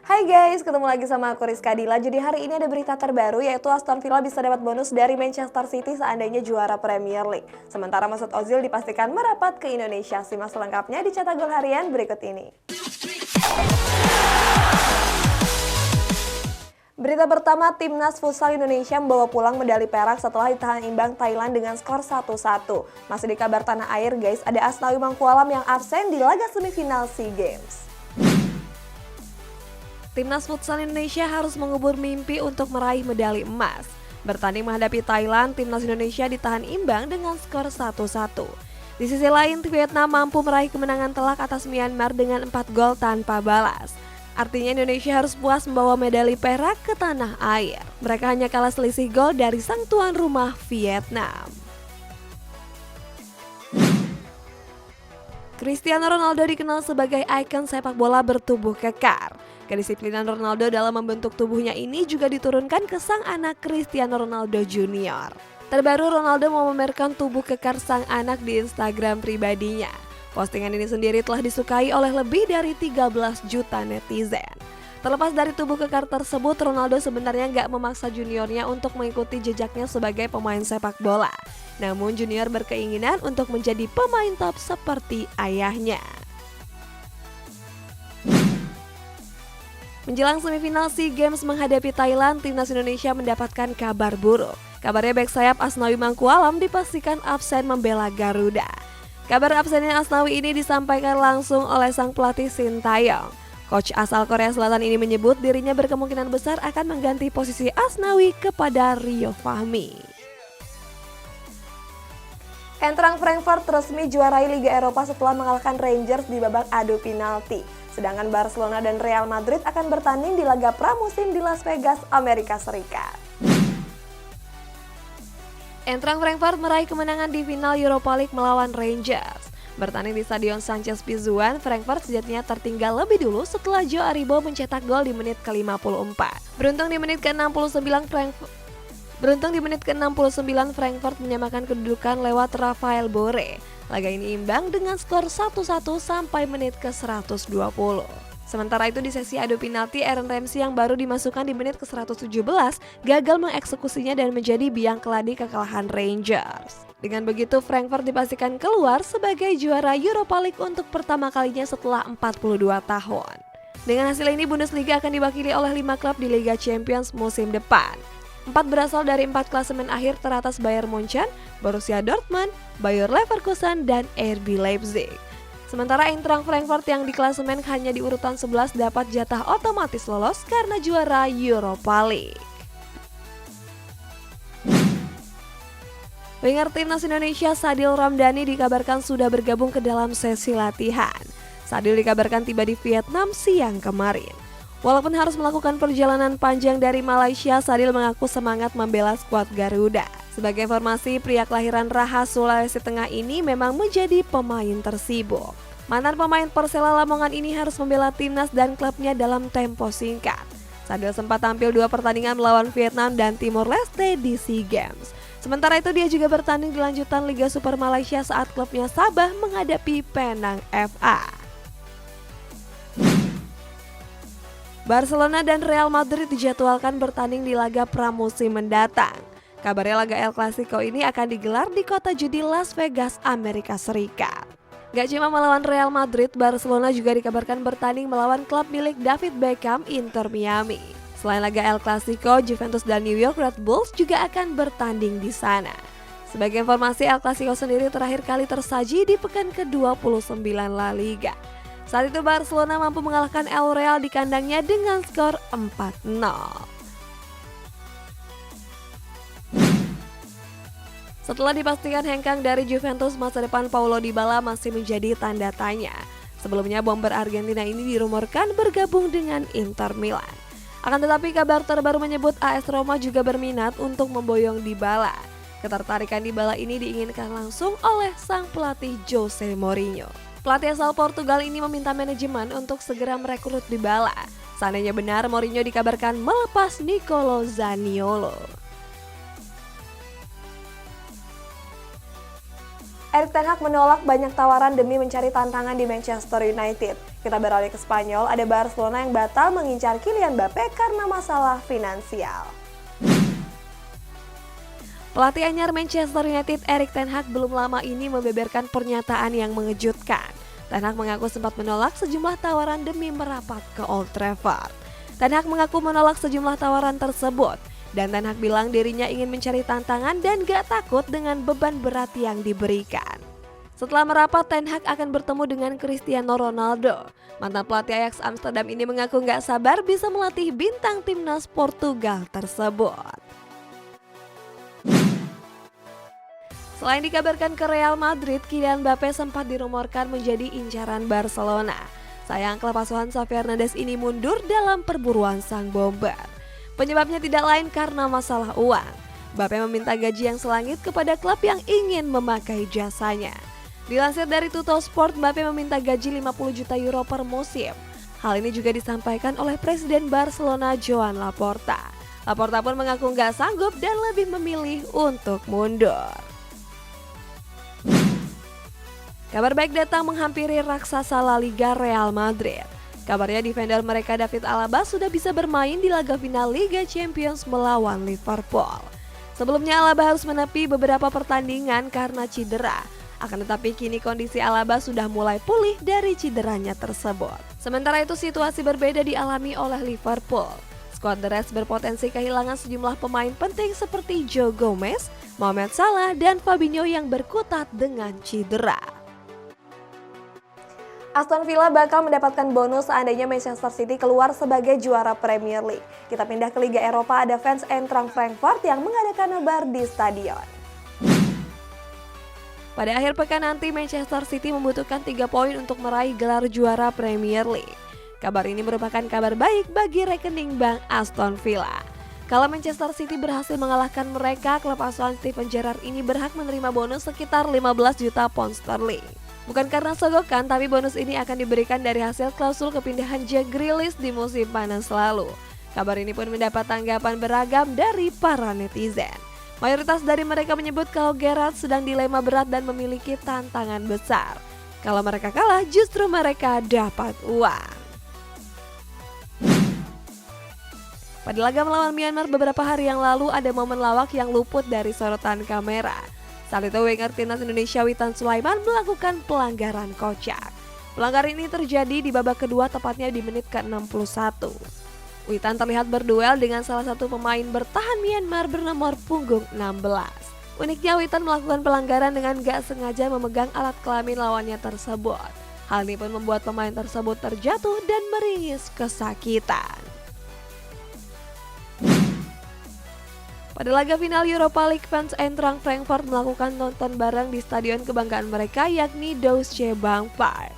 Hai guys, ketemu lagi sama aku Rizka Dila. Jadi hari ini ada berita terbaru yaitu Aston Villa bisa dapat bonus dari Manchester City seandainya juara Premier League. Sementara Mesut Ozil dipastikan merapat ke Indonesia. Simak selengkapnya di Cetak Gol Harian berikut ini. Berita pertama, Timnas Futsal Indonesia membawa pulang medali perak setelah ditahan imbang Thailand dengan skor 1-1. Masih di kabar tanah air guys, ada Asnawi Mangkualam yang absen di laga semifinal SEA Games. Timnas Futsal Indonesia harus mengubur mimpi untuk meraih medali emas. Bertanding menghadapi Thailand, Timnas Indonesia ditahan imbang dengan skor 1-1. Di sisi lain, Vietnam mampu meraih kemenangan telak atas Myanmar dengan 4 gol tanpa balas. Artinya Indonesia harus puas membawa medali perak ke tanah air. Mereka hanya kalah selisih gol dari sang tuan rumah Vietnam. Cristiano Ronaldo dikenal sebagai ikon sepak bola bertubuh kekar. Kedisiplinan Ronaldo dalam membentuk tubuhnya ini juga diturunkan ke sang anak Cristiano Ronaldo Junior. Terbaru Ronaldo memamerkan tubuh kekar sang anak di Instagram pribadinya. Postingan ini sendiri telah disukai oleh lebih dari 13 juta netizen. Terlepas dari tubuh kekar tersebut, Ronaldo sebenarnya nggak memaksa juniornya untuk mengikuti jejaknya sebagai pemain sepak bola. Namun junior berkeinginan untuk menjadi pemain top seperti ayahnya. Menjelang semifinal SEA Games menghadapi Thailand, Timnas Indonesia mendapatkan kabar buruk. Kabarnya bek sayap Asnawi Mangkualam dipastikan absen membela Garuda. Kabar absennya Asnawi ini disampaikan langsung oleh sang pelatih Sintayong. Coach asal Korea Selatan ini menyebut dirinya berkemungkinan besar akan mengganti posisi Asnawi kepada Rio Fahmi. Eintracht Frankfurt resmi juarai Liga Eropa setelah mengalahkan Rangers di babak adu penalti. Sedangkan Barcelona dan Real Madrid akan bertanding di laga pramusim di Las Vegas, Amerika Serikat. Eintracht Frankfurt meraih kemenangan di final Europa League melawan Rangers. Bertanding di Stadion Sanchez Pizjuan, Frankfurt sejatinya tertinggal lebih dulu setelah Joe Aribo mencetak gol di menit ke-54. Beruntung di menit ke-69 Frankfurt menyamakan kedudukan lewat Rafael Borré. Laga ini imbang dengan skor 1-1 sampai menit ke-120. Sementara itu di sesi adu penalti, Aaron Ramsey yang baru dimasukkan di menit ke-117 gagal mengeksekusinya dan menjadi biang keladi kekalahan Rangers. Dengan begitu Frankfurt dipastikan keluar sebagai juara Europa League untuk pertama kalinya setelah 42 tahun. Dengan hasil ini Bundesliga akan diwakili oleh 5 klub di Liga Champions musim depan. 4 berasal dari 4 klasemen akhir teratas Bayern Munchen, Borussia Dortmund, Bayer Leverkusen, dan RB Leipzig. Sementara Eintracht Frankfurt yang di klasemen hanya di urutan 11 dapat jatah otomatis lolos karena juara Europa League. Winger Timnas Indonesia Sadil Ramdhani dikabarkan sudah bergabung ke dalam sesi latihan. Sadil dikabarkan tiba di Vietnam siang kemarin. Walaupun harus melakukan perjalanan panjang dari Malaysia, Sadil mengaku semangat membela skuad Garuda. Sebagai informasi, pria kelahiran Raha, Sulawesi Tengah ini memang menjadi pemain tersibuk. Mantan pemain Persela Lamongan ini harus membela timnas dan klubnya dalam tempo singkat. Sadil sempat tampil 2 pertandingan melawan Vietnam dan Timor Leste di SEA Games. Sementara itu dia juga bertanding di lanjutan Liga Super Malaysia saat klubnya Sabah menghadapi Penang FA. Barcelona dan Real Madrid dijadwalkan bertanding di laga pramusim mendatang. Kabarnya laga El Clasico ini akan digelar di kota judi Las Vegas, Amerika Serikat. Gak cuma melawan Real Madrid, Barcelona juga dikabarkan bertanding melawan klub milik David Beckham, Inter Miami. Selain laga El Clasico, Juventus dan New York Red Bulls juga akan bertanding di sana. Sebagai informasi, El Clasico sendiri terakhir kali tersaji di pekan ke-29 La Liga. Saat itu Barcelona mampu mengalahkan El Real di kandangnya dengan skor 4-0. Setelah dipastikan hengkang dari Juventus, masa depan Paulo Dybala masih menjadi tanda tanya. Sebelumnya bomber Argentina ini dirumorkan bergabung dengan Inter Milan. Akan tetapi kabar terbaru menyebut AS Roma juga berminat untuk memboyong Dybala. Ketertarikan Dybala ini diinginkan langsung oleh sang pelatih Jose Mourinho. Pelatih asal Portugal ini meminta manajemen untuk segera merekrut Dybala. Seandainya benar, Mourinho dikabarkan melepas Nicolo Zaniolo. Erik ten Hag menolak banyak tawaran demi mencari tantangan di Manchester United. Kita beralih ke Spanyol, ada Barcelona yang batal mengincar Kylian Mbappe karena masalah finansial. Pelatih anyar Manchester United Erik ten Hag belum lama ini membeberkan pernyataan yang mengejutkan. Ten Hag mengaku sempat menolak sejumlah tawaran demi merapat ke Old Trafford. Ten Hag mengaku menolak sejumlah tawaran tersebut. Dan Ten Hag bilang dirinya ingin mencari tantangan dan gak takut dengan beban berat yang diberikan. Setelah merapat, Ten Hag akan bertemu dengan Cristiano Ronaldo. Mantan pelatih Ajax Amsterdam ini mengaku gak sabar bisa melatih bintang timnas Portugal tersebut. Selain dikabarkan ke Real Madrid, Kylian Mbappe sempat dirumorkan menjadi incaran Barcelona. Sayang klub asuhan Xavi Hernandez ini mundur dalam perburuan sang bomber. Penyebabnya tidak lain karena masalah uang. Mbappe meminta gaji yang selangit kepada klub yang ingin memakai jasanya. Dilansir dari Tuttosport, Mbappe meminta gaji 50 juta euro per musim. Hal ini juga disampaikan oleh Presiden Barcelona Joan Laporta. Laporta pun mengaku nggak sanggup dan lebih memilih untuk mundur. Kabar baik datang menghampiri raksasa La Liga Real Madrid. Kabarnya defender mereka David Alaba sudah bisa bermain di laga final Liga Champions melawan Liverpool. Sebelumnya Alaba harus menepi beberapa pertandingan karena cedera. Akan tetapi kini kondisi Alaba sudah mulai pulih dari cederanya tersebut. Sementara itu situasi berbeda dialami oleh Liverpool. Skuad The Reds berpotensi kehilangan sejumlah pemain penting seperti Joe Gomez, Mohamed Salah, dan Fabinho yang berkutat dengan cedera. Aston Villa bakal mendapatkan bonus seandainya Manchester City keluar sebagai juara Premier League. Kita pindah ke Liga Eropa, ada fans Eintracht Frankfurt yang mengadakan nobar di stadion. Pada akhir pekan nanti, Manchester City membutuhkan 3 poin untuk meraih gelar juara Premier League. Kabar ini merupakan kabar baik bagi rekening bank Aston Villa. Kalau Manchester City berhasil mengalahkan mereka, klub asuhan Steven Gerrard ini berhak menerima bonus sekitar 15 juta pound sterling. Bukan karena sogokan, tapi bonus ini akan diberikan dari hasil klausul kepindahan Jack Grealish di musim panas lalu. Kabar ini pun mendapat tanggapan beragam dari para netizen. Mayoritas dari mereka menyebut kalau Gerrard sedang dilema berat dan memiliki tantangan besar. Kalau mereka kalah, justru mereka dapat uang. Pada laga melawan Myanmar beberapa hari yang lalu, ada momen lawak yang luput dari sorotan kamera. Saat itu winger timnas Indonesia Witan Sulaiman melakukan pelanggaran kocak. Pelanggaran ini terjadi di babak kedua tepatnya di menit ke-61. Witan terlihat berduel dengan salah satu pemain bertahan Myanmar bernomor punggung 16. Uniknya Witan melakukan pelanggaran dengan gak sengaja memegang alat kelamin lawannya tersebut. Hal ini pun membuat pemain tersebut terjatuh dan meringis kesakitan. Pada laga final Europa League, fans Eintracht Frankfurt melakukan nonton bareng di stadion kebanggaan mereka yakni Deutsche Bank Park.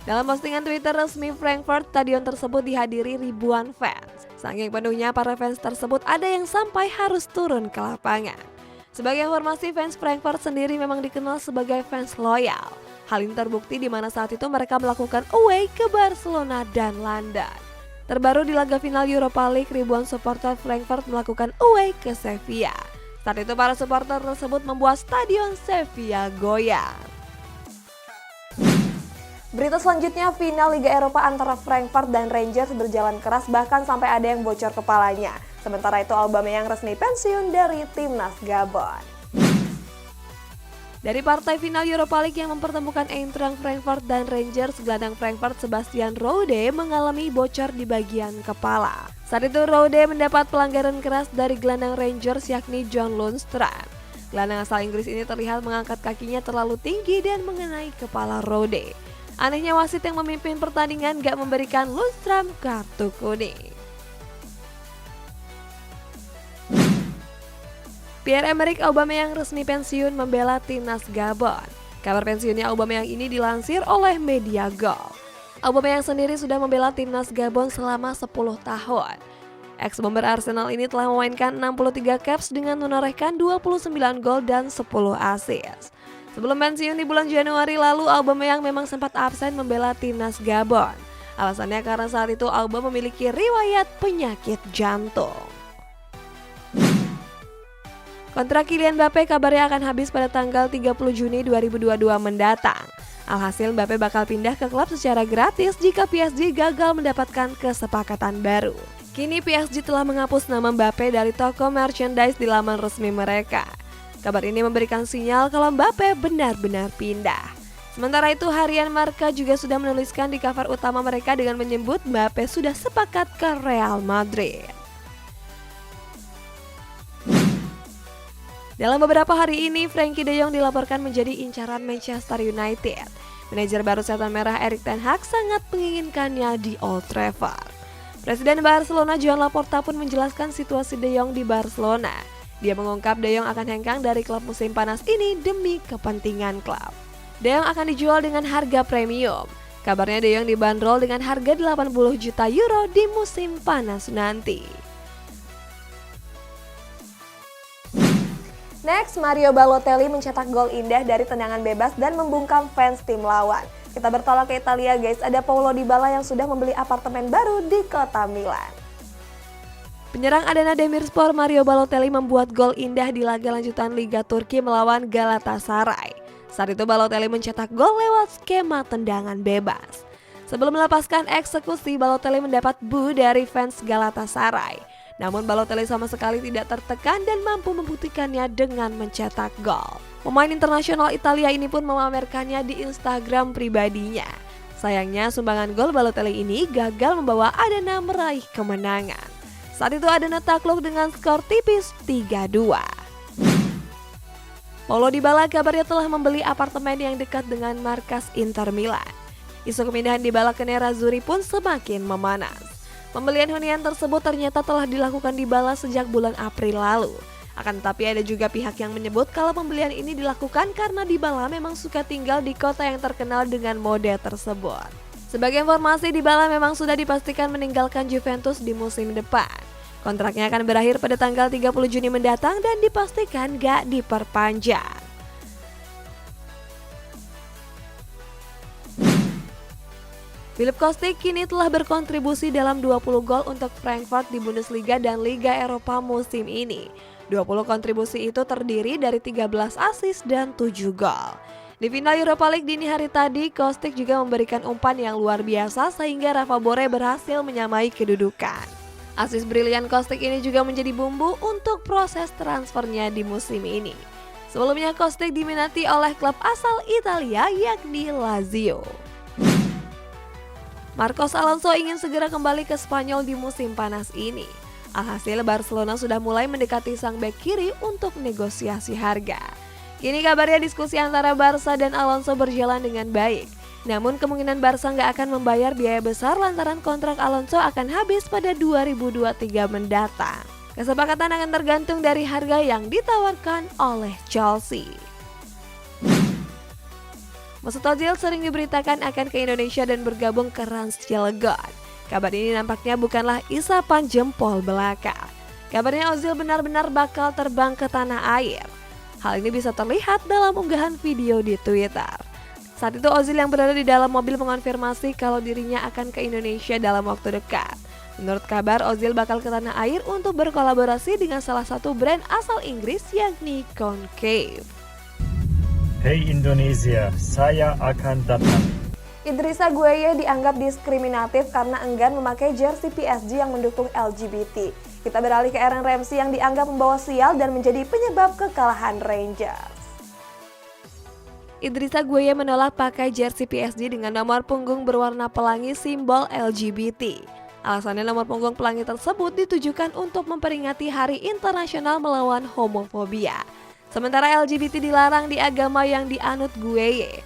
Dalam postingan Twitter resmi Frankfurt, stadion tersebut dihadiri ribuan fans. Saking penuhnya, para fans tersebut ada yang sampai harus turun ke lapangan. Sebagai informasi, fans Frankfurt sendiri memang dikenal sebagai fans loyal. Hal ini terbukti di mana saat itu mereka melakukan away ke Barcelona dan London. Terbaru di laga final Europa League, ribuan supporter Frankfurt melakukan away ke Sevilla. Saat itu para supporter tersebut membuat stadion Sevilla goyang. Berita selanjutnya, final Liga Eropa antara Frankfurt dan Rangers berjalan keras bahkan sampai ada yang bocor kepalanya. Sementara itu Aubameyang resmi pensiun dari timnas Gabon. Dari partai final Europa League yang mempertemukan Eintracht Frankfurt dan Rangers, gelandang Frankfurt Sebastian Rode mengalami bocor di bagian kepala. Saat itu Rode mendapat pelanggaran keras dari gelandang Rangers yakni John Lundstram. Gelandang asal Inggris ini terlihat mengangkat kakinya terlalu tinggi dan mengenai kepala Rode. Anehnya wasit yang memimpin pertandingan gak memberikan Lundstram kartu kuning. Pierre-Emerick Aubameyang resmi pensiun membela timnas Gabon. Kabar pensiunnya Aubameyang ini dilansir oleh media Goal. Aubameyang sendiri sudah membela timnas Gabon selama 10 tahun. Ex-bomber Arsenal ini telah memainkan 63 caps dengan menorehkan 29 gol dan 10 assist. Sebelum pensiun di bulan Januari lalu, Aubameyang memang sempat absen membela timnas Gabon. Alasannya karena saat itu Aubameyang memiliki riwayat penyakit jantung. Kontrak Kylian Mbappe kabarnya akan habis pada tanggal 30 Juni 2022 mendatang. Alhasil Mbappe bakal pindah ke klub secara gratis jika PSG gagal mendapatkan kesepakatan baru. Kini PSG telah menghapus nama Mbappe dari toko merchandise di laman resmi mereka. Kabar ini memberikan sinyal kalau Mbappe benar-benar pindah. Sementara itu harian Marca juga sudah menuliskan di cover utama mereka dengan menyebut Mbappe sudah sepakat ke Real Madrid. Dalam beberapa hari ini, Frenkie de Jong dilaporkan menjadi incaran Manchester United. Manajer baru setan merah Erik ten Hag sangat menginginkannya di Old Trafford. Presiden Barcelona Joan Laporta pun menjelaskan situasi de Jong di Barcelona. Dia mengungkap de Jong akan hengkang dari klub musim panas ini demi kepentingan klub. De Jong akan dijual dengan harga premium. Kabarnya de Jong dibanderol dengan harga 80 juta euro di musim panas nanti. Next, Mario Balotelli mencetak gol indah dari tendangan bebas dan membungkam fans tim lawan. Kita bertolak ke Italia guys, ada Paulo Dybala yang sudah membeli apartemen baru di kota Milan. Penyerang Adana Demirspor Mario Balotelli membuat gol indah di laga lanjutan Liga Turki melawan Galatasaray. Saat itu Balotelli mencetak gol lewat skema tendangan bebas. Sebelum melepaskan eksekusi, Balotelli mendapat bu dari fans Galatasaray. Namun Balotelli sama sekali tidak tertekan dan mampu membuktikannya dengan mencetak gol. Pemain internasional Italia ini pun memamerkannya di Instagram pribadinya. Sayangnya sumbangan gol Balotelli ini gagal membawa Adana meraih kemenangan. Saat itu Adana takluk dengan skor tipis 3-2. Paulo Dybala kabarnya telah membeli apartemen yang dekat dengan markas Inter Milan. Isu pemindahan Dybala ke Nerazzurri pun semakin memanas. Pembelian hunian tersebut ternyata telah dilakukan Dybala sejak bulan April lalu. Akan tetapi ada juga pihak yang menyebut kalau pembelian ini dilakukan karena Dybala memang suka tinggal di kota yang terkenal dengan mode tersebut. Sebagai informasi, Dybala memang sudah dipastikan meninggalkan Juventus di musim depan. Kontraknya akan berakhir pada tanggal 30 Juni mendatang dan dipastikan gak diperpanjang. Philipp Kostic kini telah berkontribusi dalam 20 gol untuk Frankfurt di Bundesliga dan Liga Eropa musim ini. 20 kontribusi itu terdiri dari 13 assist dan 7 gol. Di final Europa League dini hari tadi, Kostic juga memberikan umpan yang luar biasa sehingga Rafa Borre berhasil menyamai kedudukan. Assist brilian Kostic ini juga menjadi bumbu untuk proses transfernya di musim ini. Sebelumnya Kostic diminati oleh klub asal Italia yakni Lazio. Marcos Alonso ingin segera kembali ke Spanyol di musim panas ini. Alhasil Barcelona sudah mulai mendekati sang bek kiri untuk negosiasi harga. Kini kabarnya diskusi antara Barca dan Alonso berjalan dengan baik. Namun kemungkinan Barca nggak akan membayar biaya besar lantaran kontrak Alonso akan habis pada 2023 mendatang. Kesepakatan akan tergantung dari harga yang ditawarkan oleh Chelsea. Mesut Ozil sering diberitakan akan ke Indonesia dan bergabung ke Rans Cilegon. Kabar ini nampaknya bukanlah isapan jempol belaka. Kabarnya Ozil benar-benar bakal terbang ke tanah air. Hal ini bisa terlihat dalam unggahan video di Twitter. Saat itu Ozil yang berada di dalam mobil mengonfirmasi kalau dirinya akan ke Indonesia dalam waktu dekat. Menurut kabar, Ozil bakal ke tanah air untuk berkolaborasi dengan salah satu brand asal Inggris yakni Concave. Hey Indonesia, saya akan datang. Idrissa Gueye dianggap diskriminatif karena enggan memakai jersey PSG yang mendukung LGBT. Kita beralih ke Aaron Ramsey yang dianggap membawa sial dan menjadi penyebab kekalahan Rangers. Idrissa Gueye menolak pakai jersey PSG dengan nomor punggung berwarna pelangi simbol LGBT. Alasannya nomor punggung pelangi tersebut ditujukan untuk memperingati Hari Internasional Melawan Homofobia. Sementara LGBT dilarang di agama yang dianut Gueye.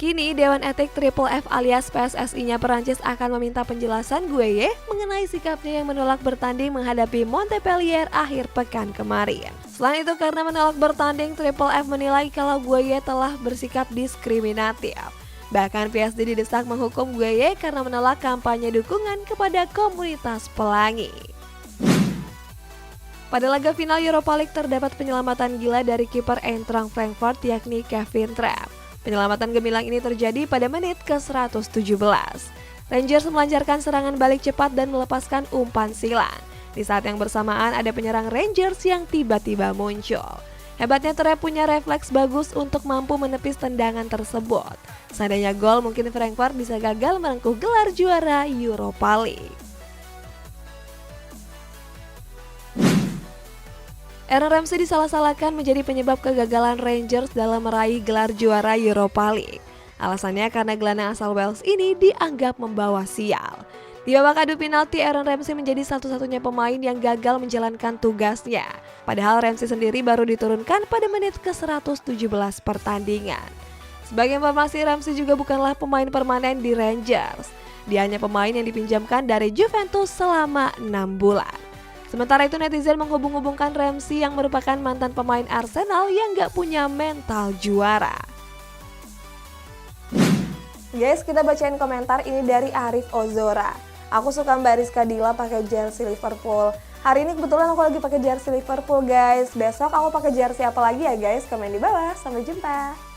Kini Dewan Etik Triple F alias PSSI-nya Perancis akan meminta penjelasan Gueye mengenai sikapnya yang menolak bertanding menghadapi Montpellier akhir pekan kemarin. Selain itu karena menolak bertanding, Triple F menilai kalau Gueye telah bersikap diskriminatif. Bahkan PSG didesak menghukum Gueye karena menolak kampanye dukungan kepada komunitas pelangi. Pada laga final Europa League terdapat penyelamatan gila dari kiper Eintracht Frankfurt yakni Kevin Trapp. Penyelamatan gemilang ini terjadi pada menit ke-117. Rangers melancarkan serangan balik cepat dan melepaskan umpan silang. Di saat yang bersamaan ada penyerang Rangers yang tiba-tiba muncul. Hebatnya Trep punya refleks bagus untuk mampu menepis tendangan tersebut. Seandainya gol, mungkin Frankfurt bisa gagal merengkuh gelar juara Europa League. Aaron Ramsey disalah-salahkan menjadi penyebab kegagalan Rangers dalam meraih gelar juara Europa League. Alasannya karena gelandang asal Wales ini dianggap membawa sial. Di babak adu penalti, Aaron Ramsey menjadi satu-satunya pemain yang gagal menjalankan tugasnya. Padahal Ramsey sendiri baru diturunkan pada menit ke-117 pertandingan. Sebagai informasi, Ramsey juga bukanlah pemain permanen di Rangers. Dia hanya pemain yang dipinjamkan dari Juventus selama 6 bulan. Sementara itu netizen menghubung-hubungkan Ramsey yang merupakan mantan pemain Arsenal yang gak punya mental juara. Guys, kita bacain komentar ini dari Arif Ozora. Aku suka Mbak Rizka Dila pakai jersey Liverpool. Hari ini kebetulan aku lagi pakai jersey Liverpool guys. Besok aku pakai jersey apa lagi ya guys? Komen di bawah. Sampai jumpa.